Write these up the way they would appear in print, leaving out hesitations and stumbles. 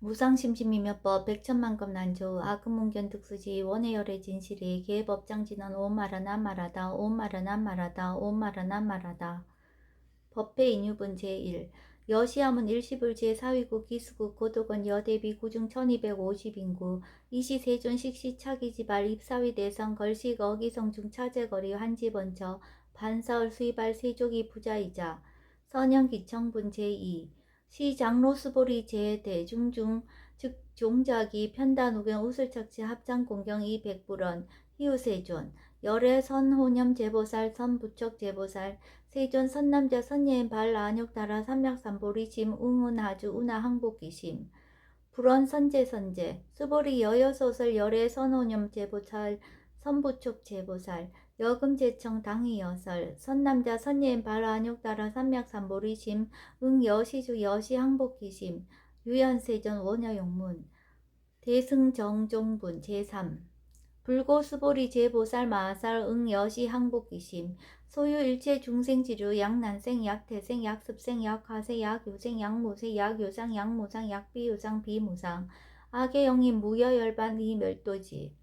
무상심심이며법 백천만급 난조 아금문견 득수지 원해열의 진실이 계법장진언 오말하나 말하다 오말하나 말하다 오말하나 말하다. 법회 인유분 제1 여시함은 일시불 제4위국 기수국 고독은 여대비 구중 1250인구 이시세존 식시차기지발 입사위 대성 걸식 어기성중 차제거리 한지번처 반사을 수이발 세족이 부자이자 선영기청분 제2 시장로수보리 제대중중 즉 종자기 편단우경 우슬착취 합장공경 이백불원 희우세존 열애 선호념 제보살 선부척 제보살 세존 선남자 선예인 발 안욕따라 삼약삼보리 짐 웅운하주 운하 항복기심 불원 선제 수보리 여여소설 열애 선호념 제보살 선부촉 제보살 여금제청 당의여설 선남자 선예인 발 안욕따라 삼약삼보리 심 응여시주 여시항복기심 유연세전 원여용문 대승정종분 제3 불고수보리 제보살 마살 응여시 항복기심 소유일체 중생지류 약난생 약태생 약습생 약화세 약요생 약무세 약요상 약무상 약비요상 비무상 악의영인 무여열반 이멸도지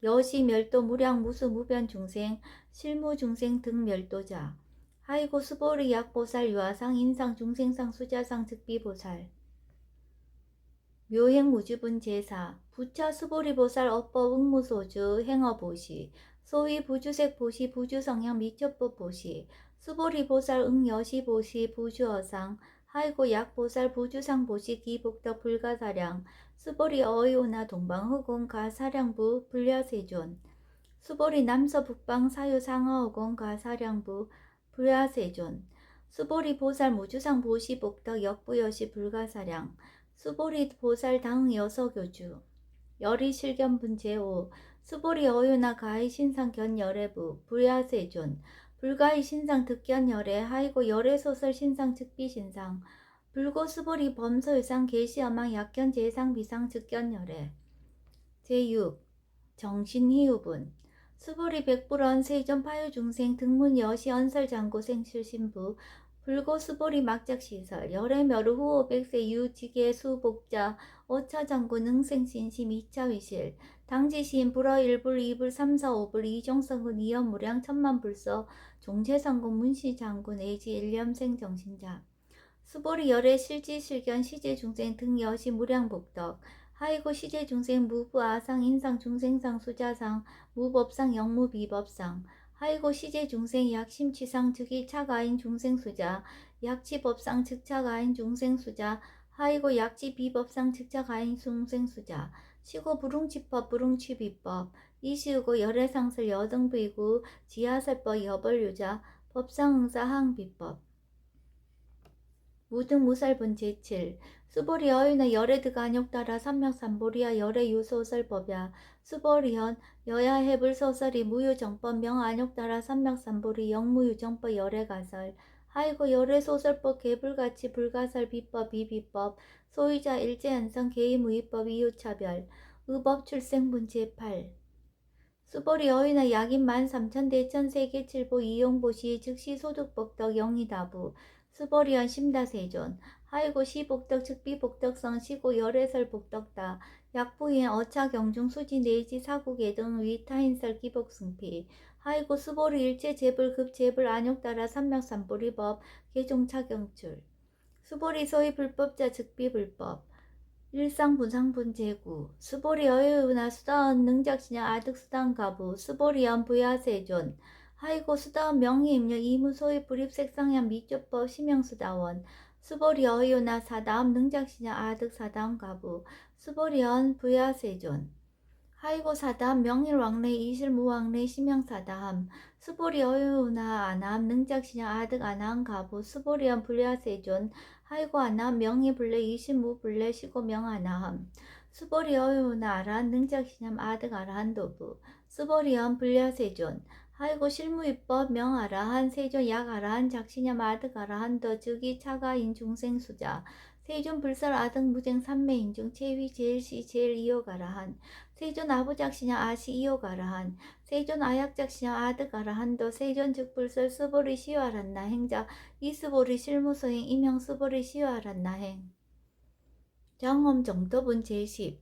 여시 멸도 무량 무수 무변 중생 실무 중생 등 멸도자 하이고 수보리 약보살 유아상 인상 중생상 수자상 즉비보살 묘행무주분 제사 부처 수보리보살 업법 응무소주 행어보시 소위 부주색 보시 부주성향 미처법 보시 수보리보살 응여시보시 부주어상 하이고 약보살 부주상 보시 기복덕 불가사량 수보리 어이오나 동방허공 가사량부 불야세존 수보리 남서북방 사유상하허공 가사량부 불야세존 수보리 보살 무주상 보시 복덕 역부여시 불가사량 수보리 보살 당응 여서교주 열이 실견분 제5 수보리 어유나 가히 신상 견열애부 불야세존 불가히 신상 득견열애 하이고 열애소설 신상 즉비신상 불고 수보리 범서유상 계시어망 약견 제상 비상 즉견열애 제6 정신희우분 수보리 백불원 세존 파유중생 등문 여시 언설장고 생실신부 불고 수보리 막작시설 열애멸우 후호 백세 유지계 수복자 어차장고 능생신심 이차위실 당지시인 불어 일불 이불 삼사오불 이종성군 이연무량 천만불서 종체성군 문시장군 애지 일념생 정신자 수보리 열애 실지실견 시제중생 등 여시 무량복덕 하이고 시제중생 무부아상 인상중생상 수자상 무법상 영무비법상 하이고 시제중생 약심치상 즉이 차가인 중생수자 약치법상 즉차가인 중생수자 하이고 약지비법상 즉차가인 중생수자 시고 불웅치법 불웅치비법 이시우고 열애상설 여등부이고 지하설법 여벌유자 법상응사 항비법 무등무살분 제7 수보리 어유나 열애드가 안욕따라 삼맥삼보리야 열애유소설법야 수보리현 여야해불소설이 무유정법 명안욕따라 삼맥삼보리 영무유정법 열애가설 하이고 열애소설법 개불가치 불가설 비법 이비법 소유자 일제한성 개의무위법 이유차별 의법 출생분 제8 수보리 어휘나 약인 13,000대천세계칠보 이용보시 즉시 소득복덕 영이다부 수보리언 심다세존 하이고 시복덕 즉비복덕성 시고 열애설 복덕다 약부인 어차경중 수지 내지 사국애 등 위타인설 기복승피 하이고 수보리 일체 재불 급재불 안욕따라 삼맥삼보리법 개종차경출 수보리 소위 불법자 즉비불법 일상분상분 제구 수보리 어유나 수다원 능작신야 아득수단 가부 수보리연 부야세존 하이고 수다원 명의임료 이무소위 불입색상향 미조법 심형수다원 수보리 어유나 사다음 능작신야 아득사다음 가부 수보리연 부야세존 하이고 사다함 명일왕래 이실무왕래 심형사다함 수보리 어유나 아나함 능작신야 아득 아나함 가부 수보리연 불야세존 하이고 아나함 명의불래 이실무불래 시고 명아나함 수보리 어유나 아라한 능작신ям 아득 아라한도부 수보리연 불야세존 하이고 실무입법 명아라한 세존 약아라한 작신ям 아득 아라한도 즉이 차가인 중생수자 세존 불설 아득 무쟁 삼매인중 체위 제일시 제일 이어가라한 세존 아부작시냐 아시 이어가라한 세존 아약작시냐 아득아라한도 세존 즉불설 수보리 시와란나 행자 이수보리 실무소행 임형 수보리 시와란나 행 장엄 정도분 제10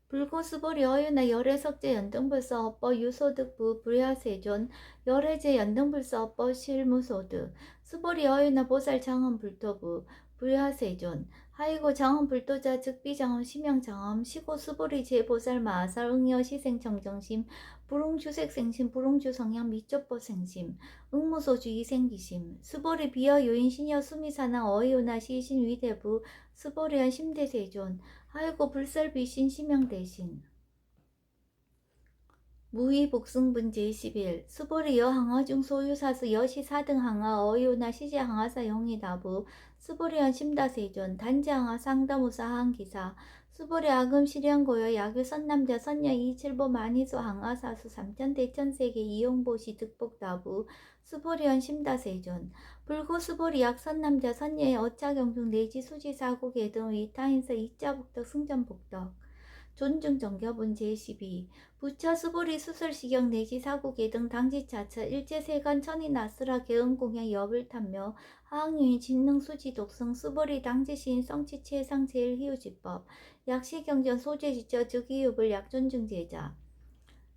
불고스보리 어유나 열애석제 연등불사업법 유소득부 불야세존 열애제 연등불사업법 실무소득 수보리 어유나 보살 장엄 불토부 불야세존 하이고 장엄 불도자 즉비장엄 심양장엄 시고 수보리 제보살 마살 응여 시생정정심 불웅주색생심 불웅주성향 미쪽보 생심 응무소주 이생기심 수보리 비어 요인 신여 수미사나 어이오나 시신 위대부 수보리한 심대세존 하이고 불설비신 심양대신 무의복승분 제11 수보리 여항어중 소유사수 여시사등 항아 어유나 시제 항아사 영희다부 수보리현 심다세존 단지항아 상다무사 항기사 수보리 아금 실현고여 야규 선남자 선녀 이칠보 만이소 항아사수 삼천대천세계 이용보시 득복다부 수보리현 심다세존 불고 수보리 약 선남자 선녀의 어차경중 내지 수지사고계 등 위타인서 이자복덕 승전복덕 존중정교분 제12 부처 수보리 수설시경 내지 사고계 등 당지차처 일제세관 천이나스라 개음공양 여불탐묘 하학유인 진능수지 독성 수보리 당지시인 성치체상 제일희우지법 약시경전 소재지처 즉이유불 약존중제자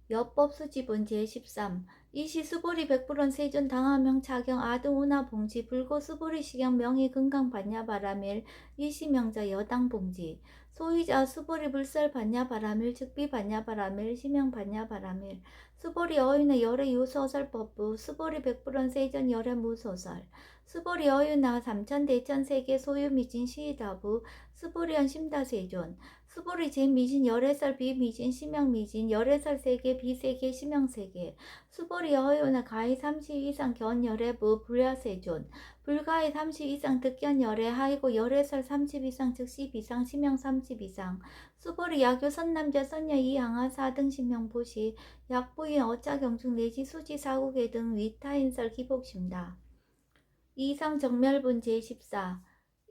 여법수지분 제13 이시 수보리 백불원 세존 당하명 차경 아등우나 봉지 불고 수보리 시경 명의 금강 반야바라밀 이시명자 여당 봉지 소위자 수보리 불설 반야바라밀 즉비 반야바라밀 시명 반야바라밀 수보리 어유나 열애 유소설법부 수보리 백불원 세존 열애 무소설 수보리 어유나 삼천대천세계 소유미진 시다부 수보리현 심다세존 수보리 제미진 열애설 비미진 심양미진 열애설 세계 비세계 심양세계 수보리 어유나 가히 30 이상 견열애부 불야세존 불가히 30 이상 득견열애 하이고 열애설 30 이상 즉시 비상 심양 30 이상 수보리 야교 선남자 선녀 이항아 4등 심양보시 약부인 어짜경중 내지 수지 사고계 등 위타인설 기복심다. 이상 정멸분 제14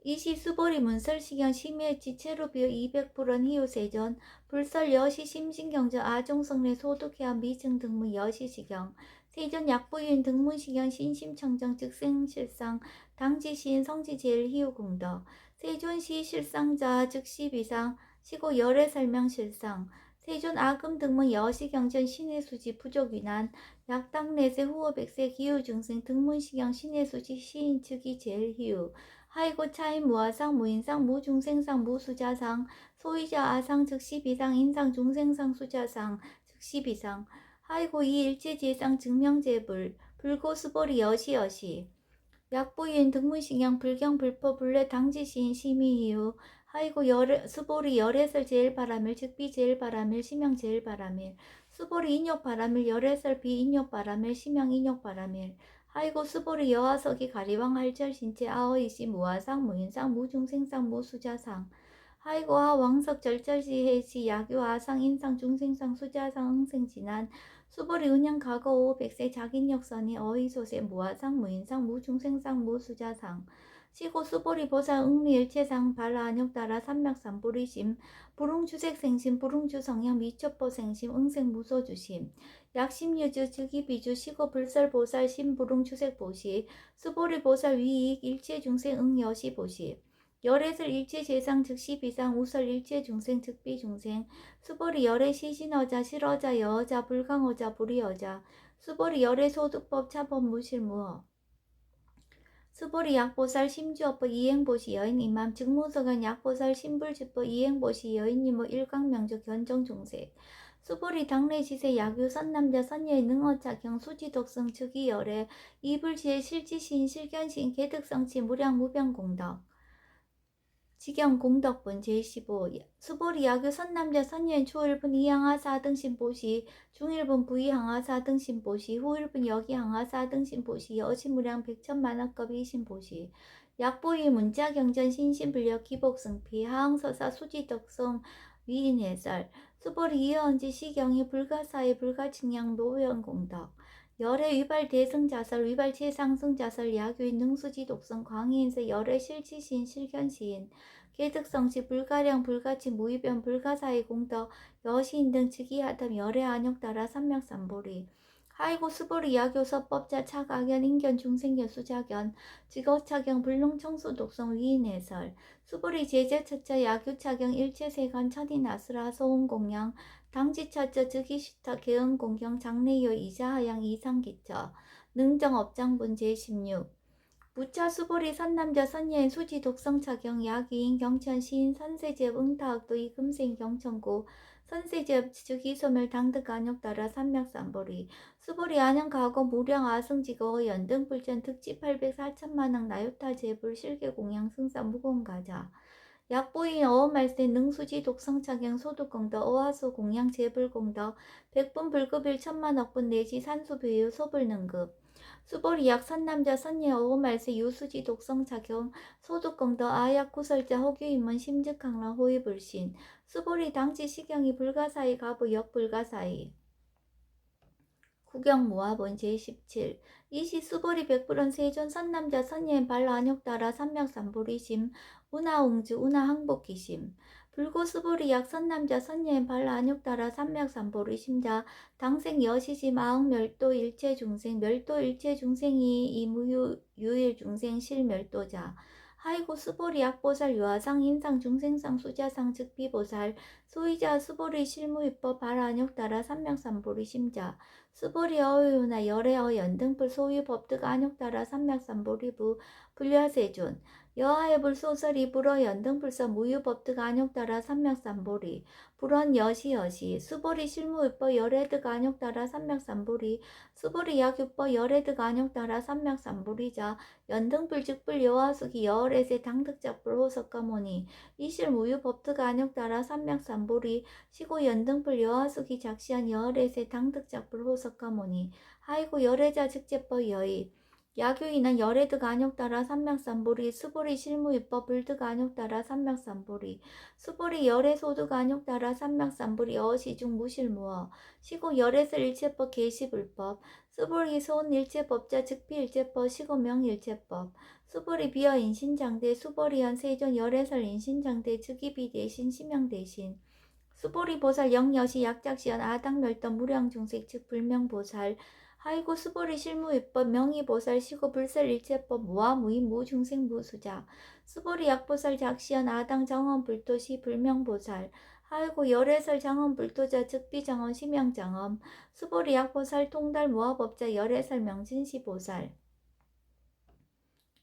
이시 수보리 문설시경 심해 지체로비어 200불원 희우세전 불설 여시 심신경전 아종성내 소득해야 미증 등문 여시시경 세전 약부인 등문시경 신심청정 즉생실상 당지시인 성지제일 희우공덕 세존시 실상자 즉시비상 시고 열애설명실상 세존 아금 등문 여시경전 신의수지 부족위난 약당내세 후어백세 기후증생 등문시경 신의수지 시인 측이 제일 희우 하이고 차인 무아상 무인상 무중생상 무수자상 소위자 아상 즉시비상 인상 중생상 수자상 즉시비상 하이고 이 일체제상 증명제불 불고수보리 여시여시 약부인 등문식양 불경불포 불례 당지시인 심의이유 하이고 수보리 열애설 제일바라밀 즉비 제일바라밀 심양 제일바라밀 수보리 인욕바라밀 열애설 비인욕바라밀 심양 인욕바라밀 하이고 수보리 여하석이 가리왕 할절 신체 아어이시 무아상 무인상 무중생상 무수자상 하이고 하왕석 절절시 해시 야교 아상 인상 중생상 수자상 응생진한 수보리 은양 과거 500세 자긴역선이 어이소세 무아상 무인상 무중생상 무수자상 시고 수보리 보살 응리일체상 발라안욕따라 삼맥삼보리심 불웅주색생심 불웅주성향 미첩보생심 응생무소주심 약심유주 즉이비주 시고 불설보살 심불웅주색보시 수보리보살 위익 일체중생 응여시보시 열애설 일체재상 즉시비상 우설 일체중생 즉비중생 수보리 열애 시신어자 실어자 여어자 불강어자 불이어자 수보리 열애 소득법 차법 무실무어 수보리 약보살 심주어법 이행보시 여인 임함 즉무서간 약보살 심불주법 이행보시 여인이모 일강명적 견정중색 수보리 당내시세 야규 선남자 선녀의 능어차경 수지독성 즉이열애 이불지의 실지시인 실견시인 개득성치 무량무병공덕 지경공덕분 제15 수보리 야규 선남자 선녀인 초일분 이항하 4등신 보시 중일분 부이항하 4등신 보시 후일분 여기항하 4등신 보시 여시무량 백천만학급 이신 보시 약보이 문자경전 신신불력 기복승피 하항서사 수지덕성 위인해설 수보리 이어언지 시경이 불가사의 불가측량 노회원공덕 열애 위발 대승자설 위발 최상승자설 야교인 능수지 독성 광희인세 열애 실치시인 실견시인 개득성시 불가량 불가치 무의변 불가사의 공덕 여시인 등 즉이하담 열애 안욕따라 삼맥삼보리 하이고 스보리 야교 서법자 차각연 인견 중생여수 작연 직어차경 불능 청수 독성 위인해설 수보리 제제 처자 야교 차경 일체세간 천인아수라 소음공양 당지처자 즉이시타 개은공경 장래요 이자하양 이상기처 능정업장분 제16 부차 수보리 선남자 선여인 수지 독성차경 야기인 경천 시인 선세제업 응타학도 이금생 경천고 선세제업 즉이소멸 당득 안욕따라 삼맥삼보리 수보리 안양가고 무령 아승지거 연등불전 특지 800 4천만억 나요타 제불 실계공양 승사 무공가자 약보인 어업말세 능수지 독성차경 소득공덕 어하수 공양 제불공덕 백분 불급일 천만억분 내지 산수배유 소불능급 수보리 약 선남자 선예 어업말세 유수지 독성차경 소득공덕 아약 구설자 호규인문 심즉항라 호위불신 수보리 당지 시경이 불가사의 가부 역불가사의 구경모아본 제17 이시 수보리 백불원 세존 선남자 선예인 발라안욕따라 삼맥삼보리심 운하웅주 운하항복기심 불고 수보리 약 선남자 선예인 발라안욕따라 삼맥삼보리심자 당생 여시지 마흥멸도 일체중생 멸도 일체중생이 이무유 유일중생 실멸도자 하이고 수보리 약보살 유아상 인상 중생상 수자상 즉비보살 소이자 수보리 실무입법 발안욕따라 삼맥삼보리심자 수보리 어유나 열애어 연등불 소유 법득 안욕따라 삼맥삼보리부 불려세존 여하의 불소설이 불어 연등불서 무유 법득 안욕따라 삼맥삼보리 불원 여시여시 수보리 실무입법 열애득 안욕따라 삼맥삼보리 수보리 약유법 열애득 안욕따라 삼맥삼보리자 연등불 즉불 여하숙이 여월에세 당득작불 호석가모니 이실 무유 법득 안욕따라 삼맥삼보리 시고 연등불 여하숙이 작시한 여월에세 당득작불 호석가모니 하이고 열애자 즉제법 여의 야교인은 열애득 안욕따라 삼맥삼보리 수보리 실무입법 불득 안욕따라 삼맥삼보리 수보리 열애소득 안욕따라 삼맥삼보리 어시중 무실무어 시고 열애설 일체법 계시불법 수보리 소은 일체법자 즉비일체법 시고명 일체법 수보리 비어 인신장대 수보리현 세존 열애설 인신장대 즉이비 대신 시명 대신 수보리 보살 영여시 약작시연 아당멸던 무량중색 즉 불명보살 하이고 수보리 실무입법 명의보살 시고 불설일체법 무아무인 무중생 무수자 수보리 약보살 작시연 아당 정엄불도시 불명보살 하이고 열애설 장엄불도자 즉비정엄 시명장엄 수보리 약보살 통달 무아법자 열애설 명진시보살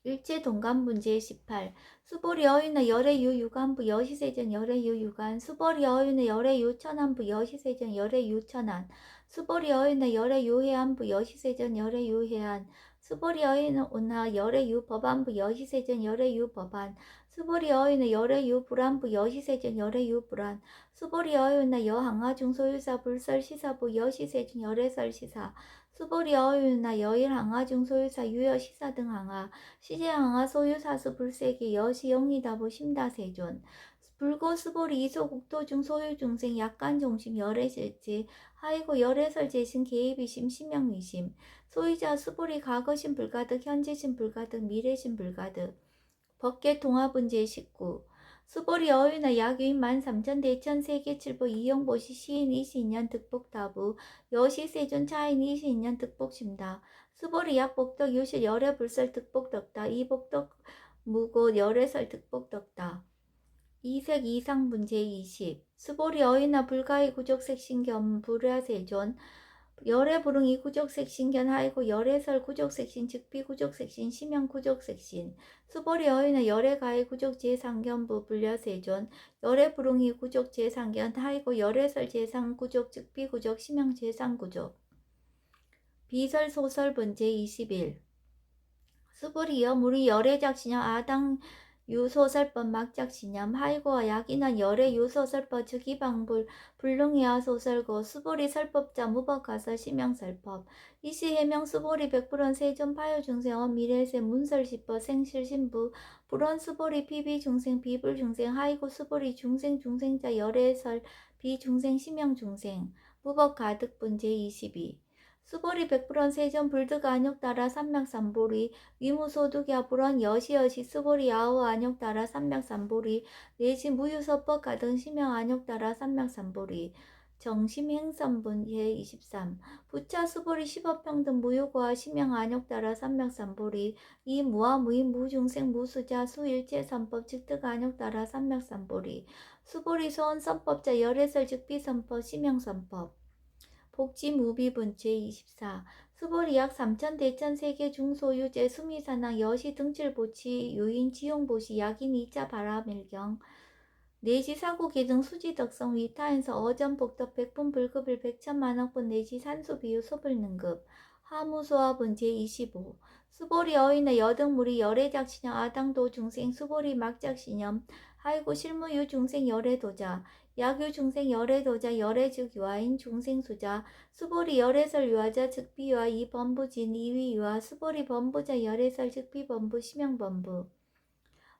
일제동간문제 18 수보리 어윤의 열애유 유간부 여시세전 열애유 유간 수보리 어윤의 열애유 천안부 여시세전 열애유 천안 수보리 어윤의 열애유 해안부 여시세전 열애유 해안 수보리 어윤의 열애유 법안부 여시세전 열애유 법안 수보리 어윤의 열애유 불안부 여시세전 열애유 불안 수보리 어윤의 여항하중 소유사 불설시사부 여시세전 열애설 시사 수보리 어유나 여일 항하중 소유사 유여 시사 등 항하 시제 항하 소유사수 불세기 여시 영리다부 심다세존 불고 수보리 이소 국토중 소유중생 약간종심 열애실지 하이고 열애설 재신 개입이심 심명위심 소유자 수보리 과거심 불가득 현재심 불가득 미래심 불가득 법계 통합문제 19 수보리 어유나 약유인 13,000대천 세계칠보 이용보시 시인 22년 득복다부 여시세존 차인 22년 득복심다 수보리 약복덕 유실 열애불설 득복덕다 이복덕 무고 열애설 득복덕다 이색 이상문제 20 수보리 어유나 불가의 구족색신겸 불야세존 열애불응 이구족색신견 하이고 열애설 구족색신 즉비구족색신 심형구족색신 수보리 어인의 열애가의 구족제상견부 불려세존 열애불응이 구족제상견 하이고 열애설 제상구족 즉비구족 심형제상구족 비설소설문제 21 수보리 여물이 열애작신형 아당 유소설법 막작신념 하이고와 약인한 열애 유소설법 즉이방불 불능이하 소설고 수보리 설법자 무법가설 심형설법 이시 해명 수보리 백불원 세존 파요중생원 미래세 문설시법 생실신부 불원 수보리 피비중생 비불중생 하이고 수보리 중생중생자 열애설 비중생 심형중생 무법가득분제 22 수보리 백불원 세존 불득 안욕따라 삼맥삼보리 위무소득야 불원 여시여시 수보리 아우 안욕따라 삼맥삼보리 내지 무유서법 가등 심형 안욕따라 삼맥삼보리 정심행선분 제23 부차 수보리 십업평등 무효고와 심양 안욕따라 삼맥삼보리 이 무와 무인 무중생 무수자 수일체선법 즉득 안욕따라 삼맥삼보리 수보리 소원선법자 열애설 즉비선법 심양선법 복지무비분 제24 수보리 약 3천 대천 세계 중소유재 수미산항 여시 등칠보치 유인 지용보시 약인 2자 바라밀경 내지 사고계 등 수지덕성 위타에서 어전복덕 백분 불급일 백천만억분 내지 산수비유 소불능급 하무소화분 제25 수보리 어인의 여등무리 열애작신형 아당도 중생 수보리 막작신염 하이고 실무유 중생 열애도자 약유 중생 열애도자 열애즉 유아인 중생수자 수보리 열애설 유아자 즉비유아 이범부진 이위유아 수보리 범부자 열애설 즉비범부 심형범부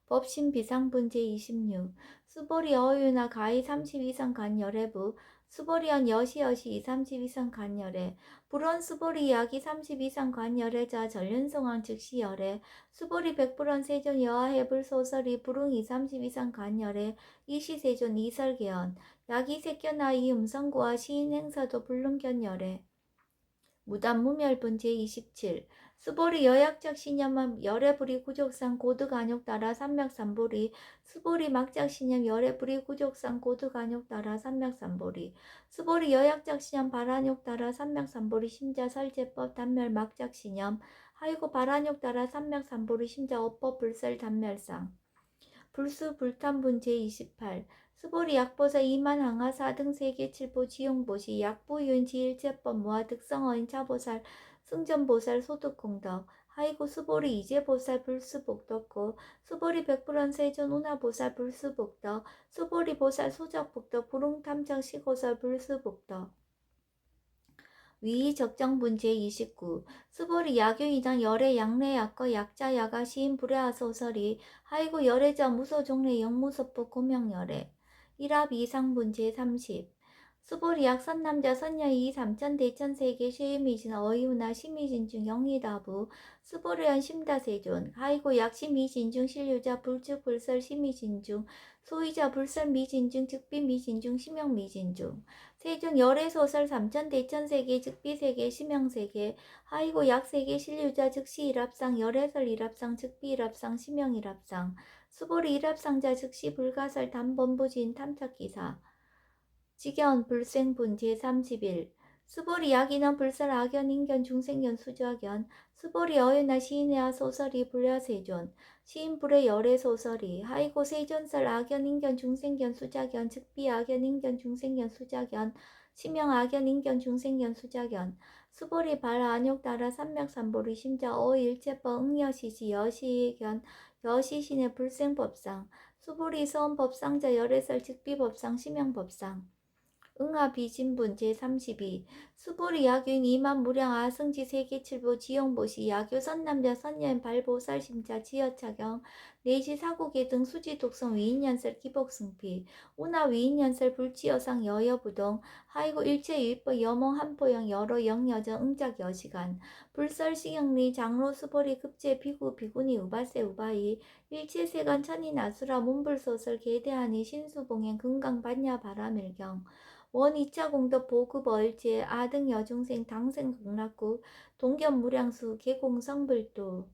법신 비상분 제26 수보리 어유나 가히 30 이상 간열애부 수보리언 여시여시 30 이상 간열애 불원 수보리 약이 30 이상 간열애자 전륜성왕 즉시 열애 수보리 백불원 세존 여하해불 소설이 불웅이 30 이상 간열애 이시세존 이설계언 약이 새껴나이 음성고와 시인행사도 불능견열애 무단무멸분 제27 수보리 여약적 신념은 열애불이 구족상 고득안욕 따라 삼맥삼보리 수보리 막작 신념 열애불이 구족상 고득안욕 따라 삼맥삼보리 수보리 여약적 신념 발안욕 따라 삼맥삼보리 심자 설제법 단멸 막작 신념 하이고 발안욕 따라 삼맥삼보리 심자 업법 불설 단멸상 불수 불탄분 제28 수보리 약보사 이만항하 4등 세계칠보 지용보시 약부윤 지일제법 무아 득성어인 차보살 승전보살 소득공덕 하이고 수보리 이제보살 불수복덕고 수보리 백불원 세존 운하보살 불수복덕 수보리 보살 소적복덕 불웅탐정 시고설 불수복덕 위 적정분 제29 수보리 야교이장 열애 양례 약거 약자 야가 시인 불애하 소설이 하이고 열애자 무소 종례 영무섭법 고명열애 일합 이상분 제30 수보리 약선남자 선녀이 3천 대천 세계 시미진 어이우나 시미진 중 영리다부 수보리한 심다세존 하이고 약시미진 중 실유자 불즉 불설 시미진 중 소이자 불설 미진 중 즉비 미진 중 심형 미진 중 세존 열애소설 3천 대천 세계 즉비 세계 심형 세계 하이고 약세계 실유자 즉시 일합상 열애설 일합상 즉비 일합상 심형 일합상 수보리 일합상자 즉시 불가설 단범부진 탐탁기사 직연 불생분 제31 수보리 약인원 불설 악연 인견 중생견 수주악연 수보리 어유나 시인의하 소설이 불야세존 시인 불의 열애 소설이 하이고 세존설 악연 인견 중생견 수작연 즉비 악연 인견 중생견 수작연 심형 악연 인견 중생견 수작연 수보리 발 안욕 따라 삼맥삼보리 심자 어일체법 응여시시 여시견 여시신의 불생법상 수보리 서원법상자 열애설 즉비법상 심형법상 응하비진분 제32 수보리 야교인 이만무량 아승지 세계칠보 지용보시 야교 선남자 선녀인 발보살심자 지여차경 내시 사고계 등 수지독성 위인연설 기복승피 운하 위인연설 불치여상 여여부동 하이고 일체유입법 여몽 한포영 여러 영여정 응작 여시간 불설시경리 장로 수보리 급제 비구 비구니 우바세 우바이 일체세간 천이 나수라 문불소설 계대하니 신수봉행 금강반야 바라밀경 원 2차 공덕 보급 얼제 아등 여중생 당생 극락국 동견 무량수 계공성불도